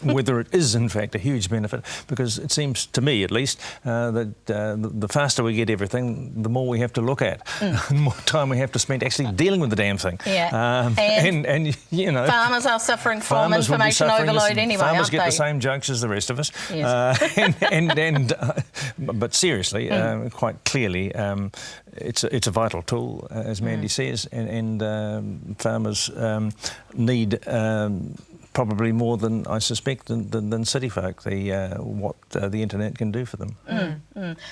whether it is in fact a huge benefit, because it seems to me at least that the faster we get everything, the more we have to look at, the more time we have to spend actually dealing with the damn thing. Yeah. And you know, farmers are suffering from information overload anyway, farmers aren't get they? the same jokes as the rest of us. Yes. But seriously, quite clearly, it's a vital tool, as Mandy says, and farmers need probably more than I suspect than city folk what the internet can do for them.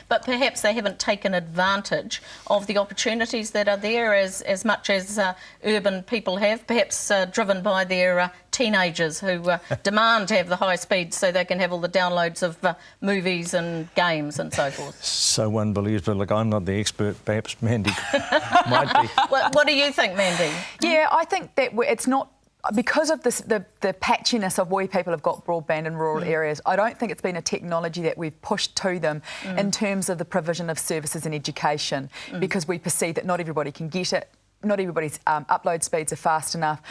But perhaps they haven't taken advantage of the opportunities that are there as much as urban people have, perhaps driven by their teenagers who demand to have the high speed so they can have all the downloads of movies and games and so forth. So one believes, but look, I'm not the expert, perhaps Mandy might be. What do you think, Mandy? Yeah, I think that it's not... Because of this, the patchiness of where people have got broadband in rural areas, I don't think it's been a technology that we've pushed to them in terms of the provision of services and education, because we perceive that not everybody can get it. Not everybody's upload speeds are fast enough.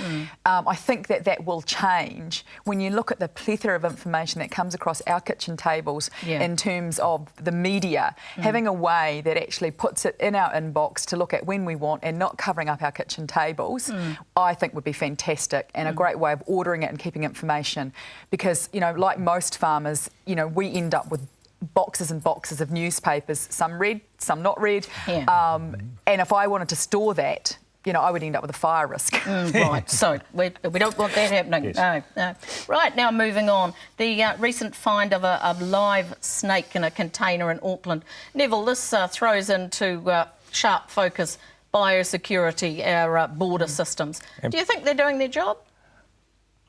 I think that will change when you look at the plethora of information that comes across our kitchen tables in terms of the media. Having a way that actually puts it in our inbox to look at when we want and not covering up our kitchen tables, I think would be fantastic and a great way of ordering it and keeping information. Because, you know, like most farmers, you know, we end up with boxes and boxes of newspapers, some read, some not read. And if I wanted to store that, you know, I would end up with a fire risk. Right, so we don't want that happening. No. Right, now moving on. The recent find of a live snake in a container in Auckland. Neville, this throws into sharp focus biosecurity, our border systems. Do you think they're doing their job?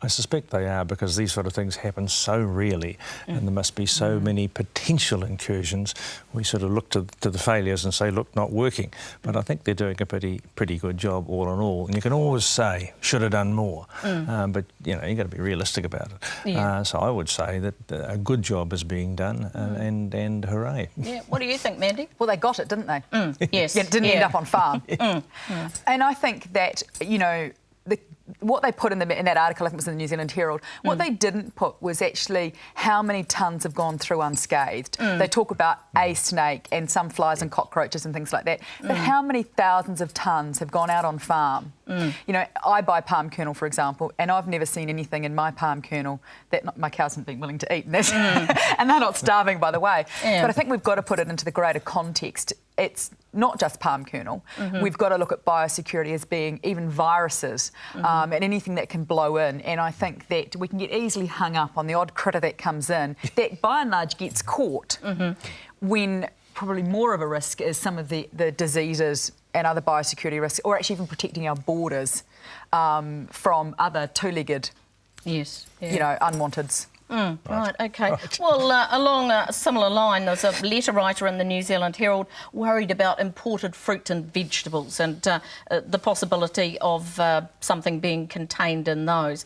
I suspect they are, because these sort of things happen so rarely and there must be so many potential incursions. We sort of look to the failures and say, look, not working. But I think they're doing a pretty good job all in all. And you can always say, should have done more. But, you know, you've got to be realistic about it. So I would say that a good job is being done and hooray. Yeah. What do you think, Mandy? Well, they got it, didn't they? Yes. It didn't end up on farm. And I think that, you know, what they put in that article, I think it was in the New Zealand Herald, what they didn't put was actually how many tonnes have gone through unscathed. They talk about a snake and some flies and cockroaches and things like that, but how many thousands of tonnes have gone out on farm? You know, I buy palm kernel, for example, and I've never seen anything in my palm kernel that my cows haven't been willing to eat. And they're not starving, by the way. But I think we've got to put it into the greater context. It's not just palm kernel. We've got to look at biosecurity as being even viruses and anything that can blow in. And I think that we can get easily hung up on the odd critter that comes in that by and large gets caught when probably more of a risk is some of the diseases and other biosecurity risks, or actually even protecting our borders from other two-legged, you know, unwanteds. Right, OK. Well, along a similar line, there's a letter writer in the New Zealand Herald worried about imported fruit and vegetables and the possibility of something being contained in those.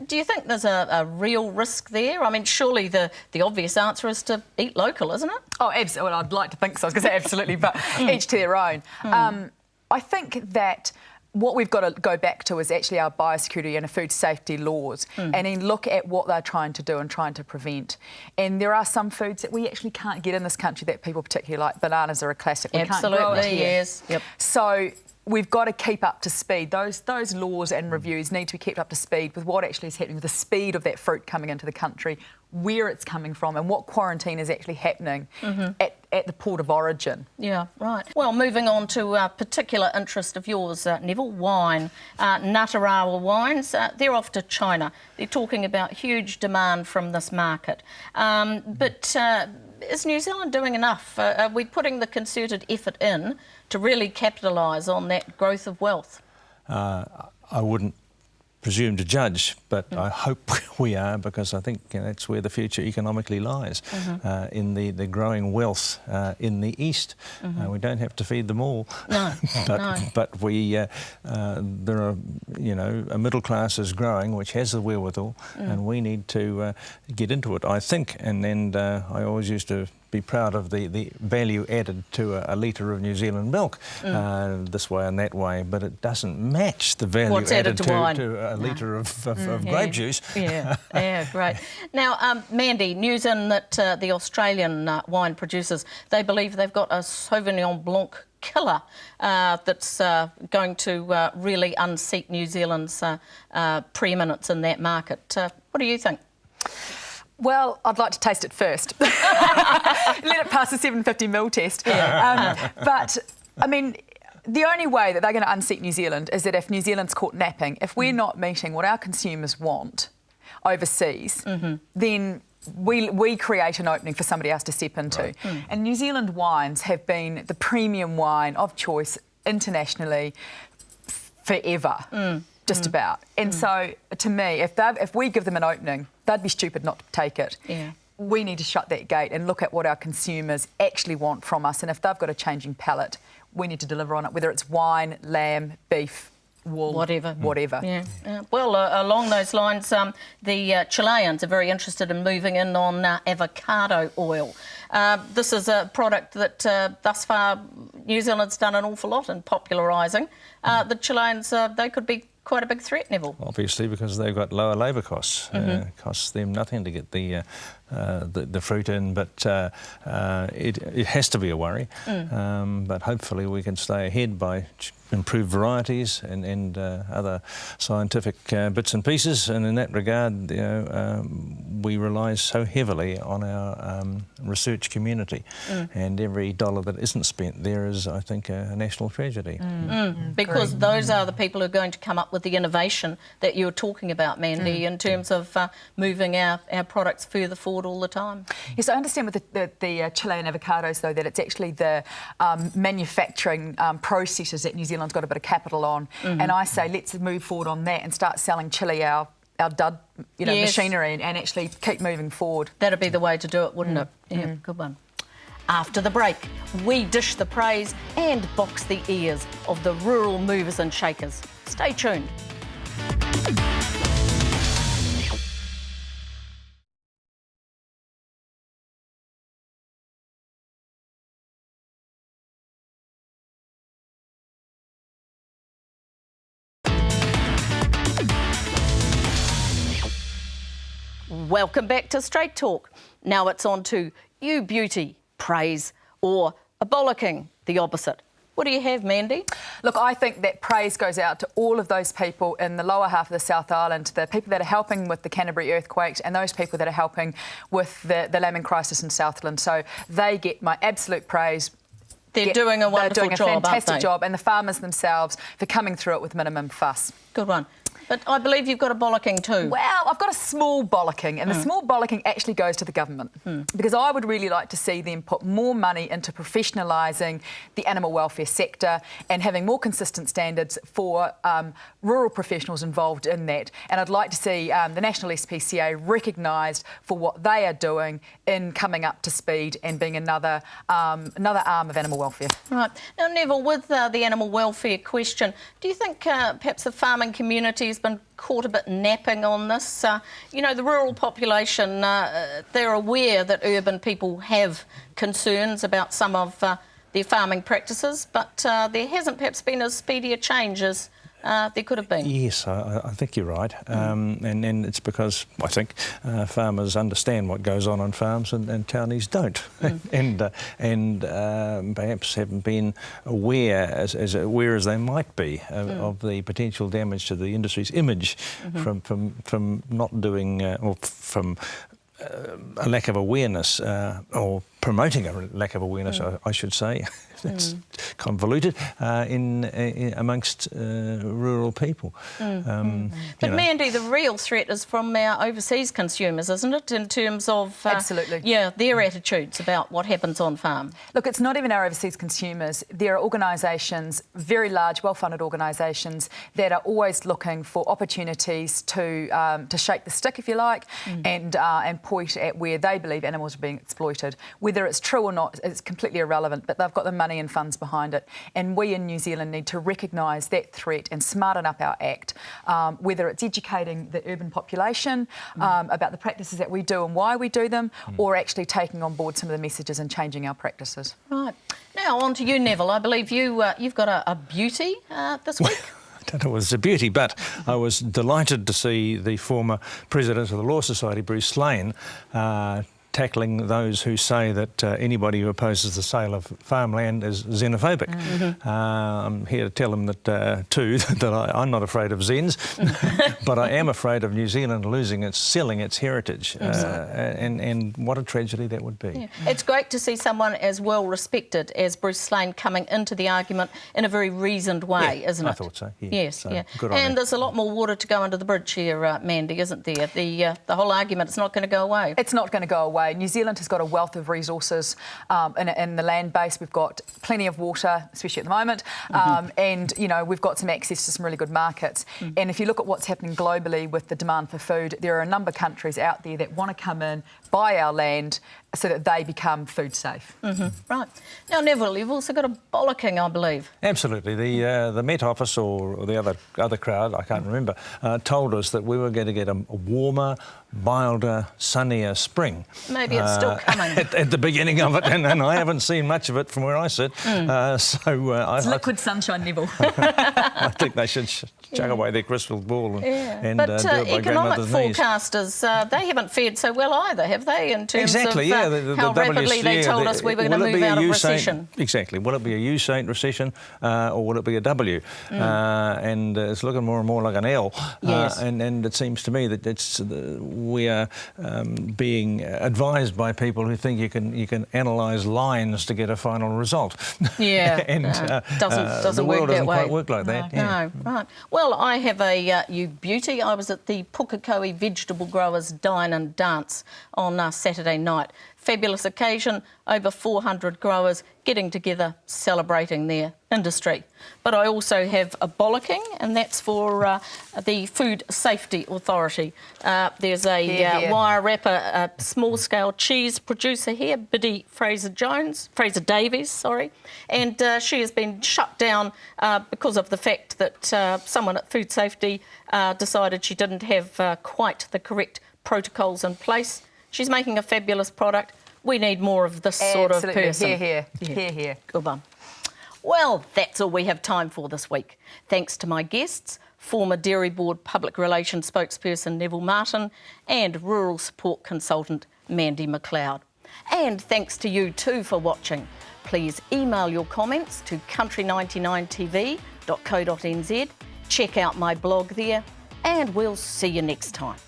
Do you think there's a real risk there? I mean, surely the obvious answer is to eat local, isn't it? Oh, absolutely. Well, I'd like to think so. I was going to say absolutely, but each to their own. I think that what we've got to go back to is actually our biosecurity and food safety laws and then look at what they're trying to do and trying to prevent. And there are some foods that we actually can't get in this country that people particularly like. Bananas are a classic. We can't grow it here. Yes. Yep. So we've got to keep up to speed. Those laws and reviews need to be kept up to speed with what actually is happening, with the speed of that fruit coming into the country, where it's coming from and what quarantine is actually happening at the port of origin. Yeah, right. Well, moving on to a particular interest of yours, Neville, wine. Natarawa wines, they're off to China. They're talking about huge demand from this market. But is New Zealand doing enough? Are we putting the concerted effort in to really capitalise on that growth of wealth? I wouldn't presume to judge, but I hope we are, because I think that's where the future economically lies, in the growing wealth in the East. We don't have to feed them all, but we there are, you know, a middle class is growing which has the wherewithal, and we need to get into it, I think. And I always used to be proud of the value added to a litre of New Zealand milk this way and that way, but it doesn't match the value added to a litre of grape juice. Yeah, great. Now, Mandy, news in that the Australian wine producers, they believe they've got a Sauvignon Blanc killer that's going to really unseat New Zealand's preeminence in that market. What do you think? Well, I'd like to taste it first. Let it pass the 750ml test. But, I mean, the only way that they're going to unseat New Zealand is that if New Zealand's caught napping, if we're not meeting what our consumers want overseas, then we create an opening for somebody else to step into. Right. And New Zealand wines have been the premium wine of choice internationally forever, just about. And so, to me, if we give them an opening, they'd be stupid not to take it. Yeah. We need to shut that gate and look at what our consumers actually want from us. And if they've got a changing palate, we need to deliver on it, whether it's wine, lamb, beef, wool, whatever. Yeah. Well, along those lines, the Chileans are very interested in moving in on avocado oil. This is a product that thus far New Zealand's done an awful lot in popularising. The Chileans, they could be quite a big threat, Neville. Obviously, because they've got lower labour costs. It costs them nothing to get the fruit in, but it has to be a worry. But hopefully we can stay ahead by improved varieties and other scientific bits and pieces. And in that regard, we rely so heavily on our research community, and every dollar that isn't spent there is, I think, a national tragedy. Because those are the people who are going to come up with the innovation that you were talking about, Mandy, in terms of moving our products further forward all the time. Yes, I understand with the Chilean avocados, though, that it's actually the manufacturing processes that New Zealand's got a bit of capital on. And I say let's move forward on that and start selling Chile our dud machinery and actually keep moving forward. That'd be the way to do it, wouldn't it? Yeah, good one. After the break, we dish the praise and box the ears of the rural movers and shakers. Stay tuned. Welcome back to Straight Talk. Now it's on to you beauty, praise, or a bollocking, the opposite. What do you have, Mandy? Look, I think that praise goes out to all of those people in the lower half of the South Island, the people that are helping with the Canterbury earthquakes and those people that are helping with the lambing crisis in Southland. So they get my absolute praise. They're doing a wonderful job, fantastic job, and the farmers themselves for coming through it with minimum fuss. Good one. But I believe you've got a bollocking too. Well, I've got a small bollocking, and the small bollocking actually goes to the government because I would really like to see them put more money into professionalising the animal welfare sector and having more consistent standards for rural professionals involved in that. And I'd like to see the National SPCA recognised for what they are doing in coming up to speed and being another arm of animal welfare. Right. Now, Neville, with the animal welfare question, do you think perhaps the farming community has been caught a bit napping on this? You know, the rural population, they're aware that urban people have concerns about some of their farming practices, but there hasn't perhaps been as speedy a change as there could have been. Yes, I think you're right. And it's because, I think, farmers understand what goes on farms and townies don't. and perhaps haven't been aware, as aware as they might be, of the potential damage to the industry's image from not doing, or from a lack of awareness, or promoting a lack of awareness, I should say. That's convoluted amongst rural people. But Mandy, the real threat is from our overseas consumers, isn't it? In terms of absolutely, their attitudes about what happens on farm. Look, it's not even our overseas consumers. There are organisations, very large, well-funded organisations, that are always looking for opportunities to shake the stick, if you like, and point at where they believe animals are being exploited, whether whether it's true or not, it's completely irrelevant, but they've got the money and funds behind it. And we in New Zealand need to recognise that threat and smarten up our act, whether it's educating the urban population about the practices that we do and why we do them, or actually taking on board some of the messages and changing our practices. Right. Now on to you, Neville. I believe you've got a beauty this week. I don't know whether it's a beauty, but I was delighted to see the former president of the Law Society, Bruce Lane, tackling those who say that anybody who opposes the sale of farmland is xenophobic. I'm here to tell them that, too, that I'm not afraid of Zens, but I am afraid of New Zealand selling its heritage, and what a tragedy that would be. Yeah. It's great to see someone as well respected as Bruce Lane coming into the argument in a very reasoned way, isn't it? I thought so. Yeah. Yes, so, yeah. Good on and you. there's a lot more water to go under the bridge here, Mandy, isn't there? The whole argument is not going to go away. It's not going to go away. New Zealand has got a wealth of resources in the land base. We've got plenty of water, especially at the moment, and we've got some access to some really good markets. And if you look at what's happening globally with the demand for food, there are a number of countries out there that want to come in, buy our land, so that they become food safe. Right. Now, Neville, you've also got a bollocking, I believe. Absolutely. The Met Office or the other crowd, I can't remember, told us that we were going to get a warmer, milder, sunnier spring. Maybe it's still coming. At the beginning of it, and I haven't seen much of it from where I sit. It's liquid sunshine, Neville. I think they should chuck away their crystal ball and but do it by economic grandmother's knees. forecasters, they haven't fared so well either, have they, in terms of how rapidly they told us we were going to move out of recession? Exactly. Will it be a U-shaped recession or will it be a W? And it's looking more and more like an L. Yes. And it seems to me that we are being advised by people who think you can analyse lines to get a final result. Yeah. And doesn't the work world that doesn't way. quite work like that. Yeah. No, right. Well, I have a you beauty. I was at the Pukekohe Vegetable Growers Dine and Dance on Saturday night. Fabulous occasion, over 400 growers getting together, celebrating their industry. But I also have a bollocking, and that's for the Food Safety Authority. There's a wire wrapper, a small-scale cheese producer here, Biddy Fraser Davies, and she has been shut down because of the fact that someone at Food Safety decided she didn't have quite the correct protocols in place. She's making a fabulous product. We need more of this sort of person. Here. Good one. Well, that's all we have time for this week. Thanks to my guests, former Dairy Board Public Relations spokesperson Neville Martin and Rural Support Consultant Mandy McLeod. And thanks to you too for watching. Please email your comments to country99tv.co.nz. Check out my blog there, and we'll see you next time.